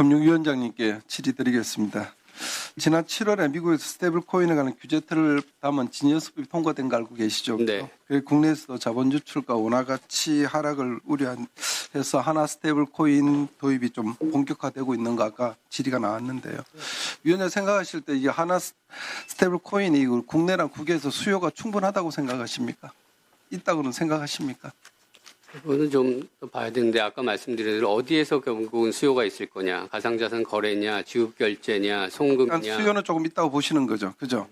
금융위원장님께 질의드리겠습니다. 지난 7월에 미국에서 스테이블 코인에 관한 규제틀을 담은 진여수법이 통과된 거 알고 계시죠? 네. 국내에서도 자본 유출과 원화 가치 하락을 우려해서 하나 스테이블 코인 도입이 좀 본격화되고 있는 거 아까 질의가 나왔는데요. 위원장 생각하실 때 이 하나 스테이블 코인이 국내랑 국외에서 수요가 충분하다고 생각하십니까? 있다고는 생각하십니까? 그거는 좀 더 봐야 되는데 아까 말씀드린 대로 어디에서 결국은 수요가 있을 거냐. 가상자산 거래냐, 지급결제냐, 송금이냐. 수요는 조금 있다고 보시는 거죠. 그죠?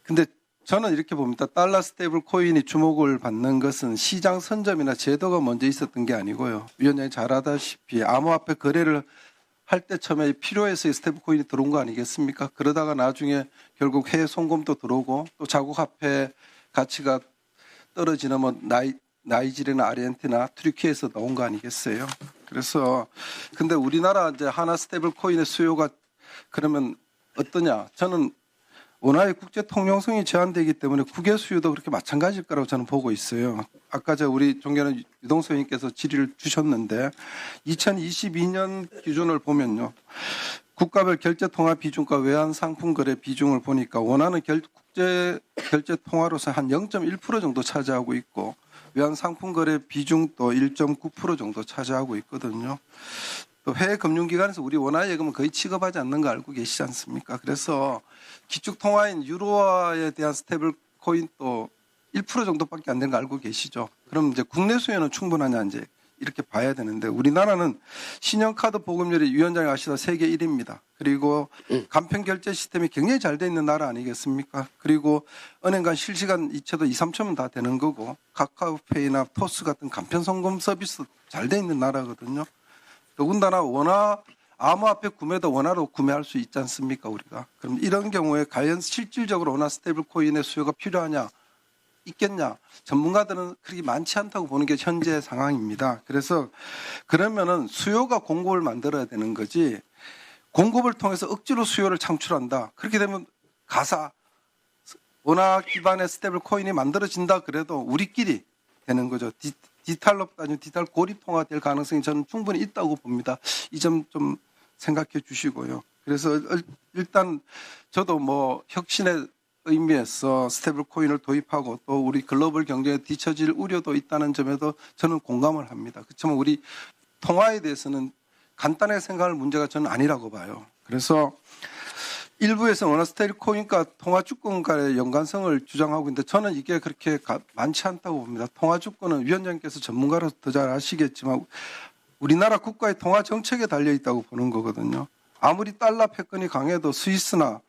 근데 저는 이렇게 봅니다. 달러 스테이블 코인이 주목을 받는 것은 시장 선점이나 제도가 먼저 있었던 게 아니고요. 위원장이 잘 아다시피 암호화폐 거래를 할 때 처음에 필요해서 스테이블 코인이 들어온 거 아니겠습니까? 그러다가 나중에 결국 해외 송금도 들어오고 또 자국화폐 가치가 떨어지는 뭐 나이지리나 아르헨티나, 튀르키예에서 나온 거 아니겠어요? 그래서 근데 우리나라 이제 하나 스테이블 코인의 수요가 그러면 어떠냐? 저는 원화의 국제 통용성이 제한되기 때문에 국외 수요도 그렇게 마찬가지일 거라고 저는 보고 있어요. 아까 우리 존경하는 유동수 의원님께서 질의를 주셨는데 2022년 기준을 보면요. 국가별 결제 통화 비중과 외환 상품 거래 비중을 보니까 원화는 국제 결제 통화로서 한 0.1% 정도 차지하고 있고 외환 상품 거래 비중도 1.9% 정도 차지하고 있거든요. 또 해외 금융기관에서 우리 원화 예금은 거의 취급하지 않는 거 알고 계시지 않습니까? 그래서 기축 통화인 유로화에 대한 스테이블 코인도 1% 정도밖에 안 되는 거 알고 계시죠? 그럼 이제 국내 수요는 충분하냐 이제 이렇게 봐야 되는데 우리나라는 신용카드 보급률이 위원장이 아시다 세계 1위입니다. 그리고 간편 결제 시스템이 굉장히 잘 돼 있는 나라 아니겠습니까? 그리고 은행 간 실시간 이체도 2, 3초면 다 되는 거고 카카오페이나 토스 같은 간편 송금 서비스 잘 돼 있는 나라거든요. 더군다나 원화 암호화폐 구매도 원화로 구매할 수 있지 않습니까 우리가? 그럼 이런 경우에 과연 실질적으로 원화 스테이블 코인의 수요가 필요하냐? 있겠냐? 전문가들은 그렇게 많지 않다고 보는 게 현재 상황입니다. 그래서 그러면은 수요가 공급을 만들어야 되는 거지 공급을 통해서 억지로 수요를 창출한다. 그렇게 되면 가사 원화 기반의 스테이블 코인이 만들어진다 그래도 우리끼리 되는 거죠. 디지털로 따지면 디지털 고립통화 될 가능성이 저는 충분히 있다고 봅니다. 이 점 좀 생각해 주시고요. 그래서 일단 저도 뭐 혁신의 의미에서 스테이블 코인을 도입하고 또 우리 글로벌 경제에 뒤처질 우려도 있다는 점에도 저는 공감을 합니다. 그렇지만 우리 통화에 대해서는 간단하게 생각할 문제가 저는 아니라고 봐요. 그래서 일부에서 원화 스테이블 코인과 통화 주권과의 연관성을 주장하고 있는데 저는 이게 그렇게 많지 않다고 봅니다. 통화 주권은 위원장님께서 전문가로서 더 잘 아시겠지만 우리나라 국가의 통화 정책에 달려 있다고 보는 거거든요. 아무리 달러 패권이 강해도 스위스나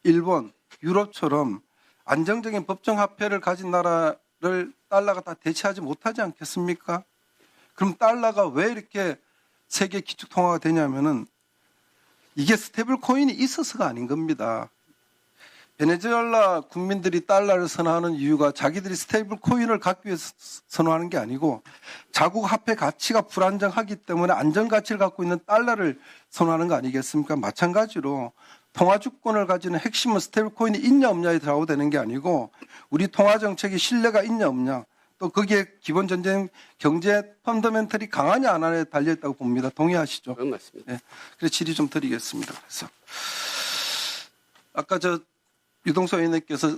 일본, 유럽처럼 안정적인 법정 화폐를 가진 나라를 달러가 다 대체하지 못하지 않겠습니까? 그럼 달러가 왜 이렇게 세계 기축 통화가 되냐면은 이게 스테이블 코인이 있어서가 아닌 겁니다. 베네수엘라 국민들이 달러를 선호하는 이유가 자기들이 스테이블 코인을 갖기 위해서 선호하는 게 아니고 자국 화폐 가치가 불안정하기 때문에 안전 가치를 갖고 있는 달러를 선호하는 거 아니겠습니까? 마찬가지로 통화 주권을 가지는 핵심은 스테이블 코인이 있냐 없냐에 좌우되는 게 아니고 우리 통화 정책이 신뢰가 있냐 없냐 또 거기에 기본 전쟁 경제 펀더멘털이 강하냐 안 하냐에 달려 있다고 봅니다. 동의하시죠? 그건 맞습니다. 네. 그래서 질의 좀 드리겠습니다. 그래서 아까 유동수 의원님께서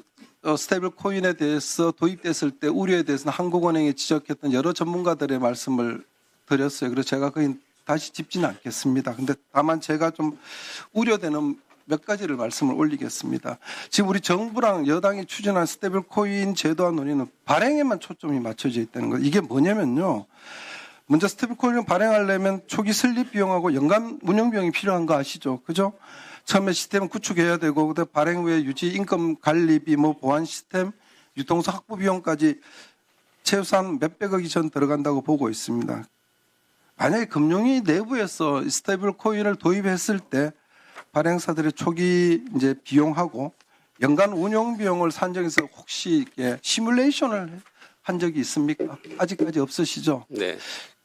스테이블 코인에 대해서 도입됐을 때 우려에 대해서는 한국은행이 지적했던 여러 전문가들의 말씀을 드렸어요. 그래서 제가 거기 다시 짚지는 않겠습니다. 근데 다만 제가 좀 우려되는 몇 가지를 말씀을 올리겠습니다. 지금 우리 정부랑 여당이 추진한 스테이블 코인 제도화 논의는 발행에만 초점이 맞춰져 있다는 거. 이게 뭐냐면요. 먼저 스테이블 코인을 발행하려면 초기 설립 비용하고 연간 운영 비용이 필요한 거 아시죠? 그죠? 처음에 시스템을 구축해야 되고 그다음 발행 후에 유지 인건 관리비 뭐 보안 시스템 유통사 확보 비용까지 최소한 몇백억이 전 들어간다고 보고 있습니다. 만약에 금융위 내부에서 스테이블 코인을 도입했을 때 발행사들의 초기 이제 비용하고 연간 운용 비용을 산정해서 혹시 이렇게 시뮬레이션을 한 적이 있습니까? 아직까지 없으시죠? 네.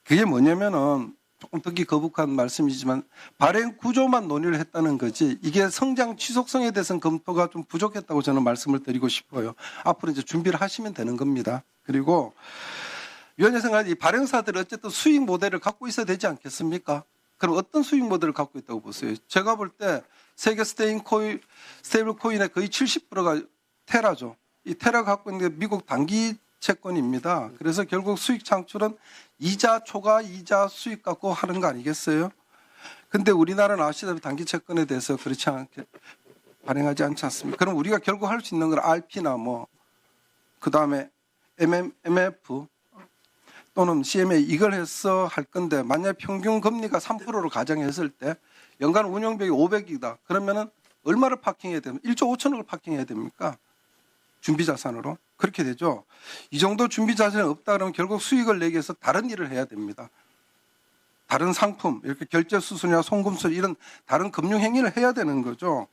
그게 뭐냐면은 조금 듣기 거북한 말씀이지만 발행 구조만 논의를 했다는 거지 이게 성장 지속성에 대해서는 검토가 좀 부족했다고 저는 말씀을 드리고 싶어요. 앞으로 이제 준비를 하시면 되는 겁니다. 그리고 위원회 생각에 이 발행사들이 어쨌든 수익 모델을 갖고 있어야 되지 않겠습니까? 그럼 어떤 수익 모델을 갖고 있다고 보세요? 제가 볼 때 세계 스테이블 코인의 거의 70%가 테라죠. 이 테라가 갖고 있는 게 미국 단기 채권입니다. 그래서 결국 수익 창출은 이자 초과 이자 수익 갖고 하는 거 아니겠어요? 근데 우리나라는 아시다시피 단기 채권에 대해서 그렇지 않게 발행하지 않지 않습니까? 그럼 우리가 결국 할 수 있는 건 RP나 뭐 그다음에 MF 또는 CMA 이걸 해서 할 건데 만약 평균 금리가 3%로 가정했을 때 연간 운용비용이 500이다. 그러면은 얼마를 파킹해야 됩니까? 1조 5천억을 파킹해야 됩니까? 준비 자산으로. 그렇게 되죠. 이 정도 준비 자산이 없다 그러면 결국 수익을 내기 위해서 다른 일을 해야 됩니다. 다른 상품, 이렇게 결제 수수료나 송금수 이런 다른 금융 행위를 해야 되는 거죠.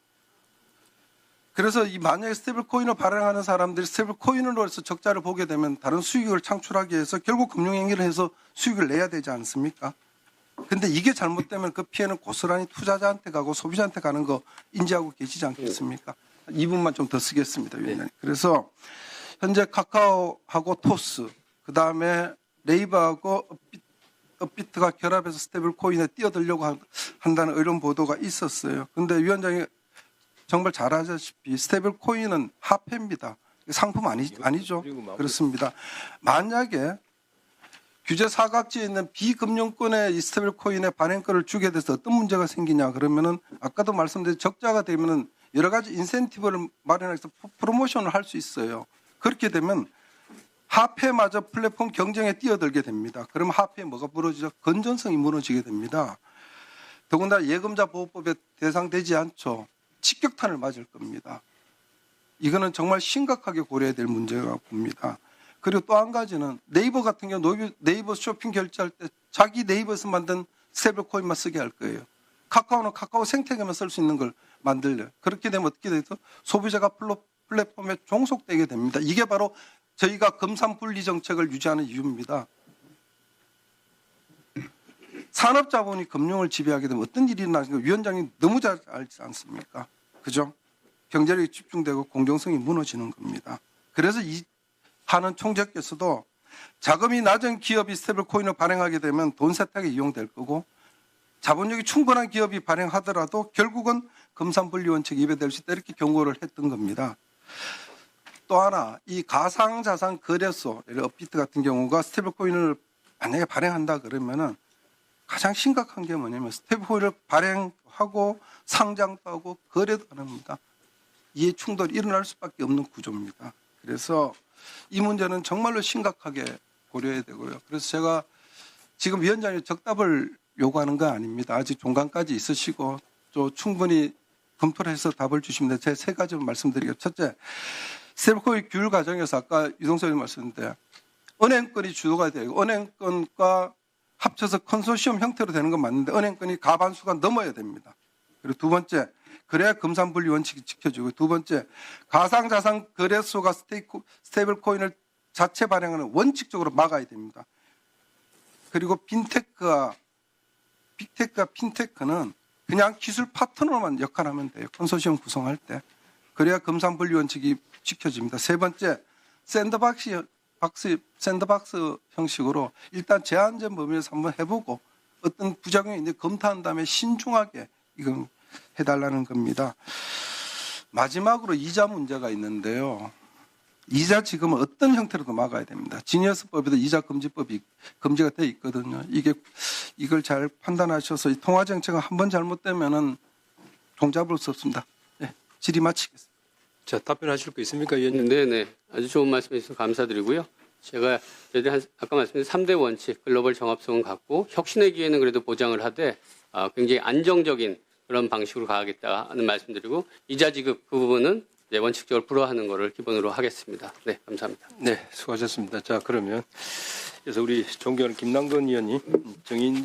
그래서 이 만약에 스테이블 코인을 발행하는 사람들이 스테이블 코인으로 해서 적자를 보게 되면 다른 수익을 창출하기 위해서 결국 금융 행위를 해서 수익을 내야 되지 않습니까? 근데 이게 잘못되면 그 피해는 고스란히 투자자한테 가고 소비자한테 가는 거 인지하고 계시지 않겠습니까? 2분만 좀 더 쓰겠습니다, 위원장님. 그래서 현재 카카오하고 토스, 그 다음에 네이버하고 업비트가 결합해서 스테이블 코인에 뛰어들려고 한다는 이런 보도가 있었어요. 근데 위원장이 정말 잘 아시다시피 스테이블 코인은 화폐입니다. 상품 아니죠. 그렇습니다. 만약에 규제 사각지에 있는 비금융권의 이 스테이블 코인의 발행권을 주게 돼서 어떤 문제가 생기냐 그러면은 아까도 말씀드린 적자가 되면은 여러 가지 인센티브를 마련해서 프로모션을 할 수 있어요. 그렇게 되면 화폐마저 플랫폼 경쟁에 뛰어들게 됩니다. 그러면 화폐에 뭐가 무너지죠? 건전성이 무너지게 됩니다. 더군다나 예금자 보호법에 대상되지 않죠. 직격탄을 맞을 겁니다. 이거는 정말 심각하게 고려해야 될 문제가 봅니다. 그리고 또 한 가지는 네이버 같은 경우 네이버 쇼핑 결제할 때 자기 네이버에서 만든 스테이블 코인만 쓰게 할 거예요. 카카오는 카카오 생태계만 쓸 수 있는 걸 만들려요. 그렇게 되면 어떻게 되죠? 소비자가 플랫폼에 종속되게 됩니다. 이게 바로 저희가 금산분리 정책을 유지하는 이유입니다. 산업자본이 금융을 지배하게 되면 어떤 일이 일어나는가 위원장님 너무 잘 알지 않습니까? 그죠? 경제력이 집중되고 공정성이 무너지는 겁니다. 그래서 이 하는 총재께서도 자금이 낮은 기업이 스테이블 코인을 발행하게 되면 돈 세탁에 이용될 거고 자본력이 충분한 기업이 발행하더라도 결국은 금산분리 원칙이 위배될 수 있다 이렇게 경고를 했던 겁니다. 또 하나 이 가상자산 거래소 업비트 같은 경우가 스테이블 코인을 만약에 발행한다 그러면은 가장 심각한 게 뭐냐면 스테이블 코인을 발행하고 상장도 하고 거래도 안 합니다. 이해 충돌이 일어날 수밖에 없는 구조입니다. 그래서 이 문제는 정말로 심각하게 고려해야 되고요. 그래서 제가 지금 위원장님 적답을 요구하는 거 아닙니다. 아직 종강까지 있으시고 또 충분히 검토를 해서 답을 주시면 제가 세 가지만 말씀드리겠습니다. 첫째, 스테이블 코인 규율 과정에서 아까 유동수 의원님 말씀드렸는데 은행권이 주도가 되고 은행권과 합쳐서 컨소시엄 형태로 되는 건 맞는데 은행권이 과반수가 넘어야 됩니다. 그리고 두 번째, 그래야 금산분리 원칙이 지켜지고 두 번째, 가상자산 거래소가 스테이블 코인을 자체 발행하는 원칙적으로 막아야 됩니다. 그리고 빅테크와 핀테크는 그냥 기술 파트너만 역할하면 돼요. 컨소시엄 구성할 때. 그래야 금산분리 원칙이 지켜집니다. 세 번째, 샌드박스 형식으로 일단 제한된 범위에서 한번 해보고 어떤 부작용이 있는지 검토한 다음에 신중하게 이건 해달라는 겁니다. 마지막으로 이자 문제가 있는데요. 이자 지금은 어떤 형태로도 막아야 됩니다. 지니어스법에도 이자 금지법이 금지가 되어 있거든요. 이걸 잘 판단하셔서 이 통화 정책은 한번 잘못되면은 종잡을 수 없습니다. 네, 질의 마치겠습니다. 자, 답변하실 거 있습니까, 위원님? 네네. 아주 좋은 말씀 해주셔서 감사드리고요. 제가 저희들이 아까 말씀드린 3대 원칙, 글로벌 정합성은 갖고 혁신의 기회는 그래도 보장을 하되 굉장히 안정적인 그런 방식으로 가야겠다는 말씀드리고 이자 지급 그 부분은 이제 원칙적으로 불허하는 것을 기본으로 하겠습니다. 네, 감사합니다. 네, 수고하셨습니다. 자, 그러면 그래서 우리 존경하는 김남근 의원이 정인 심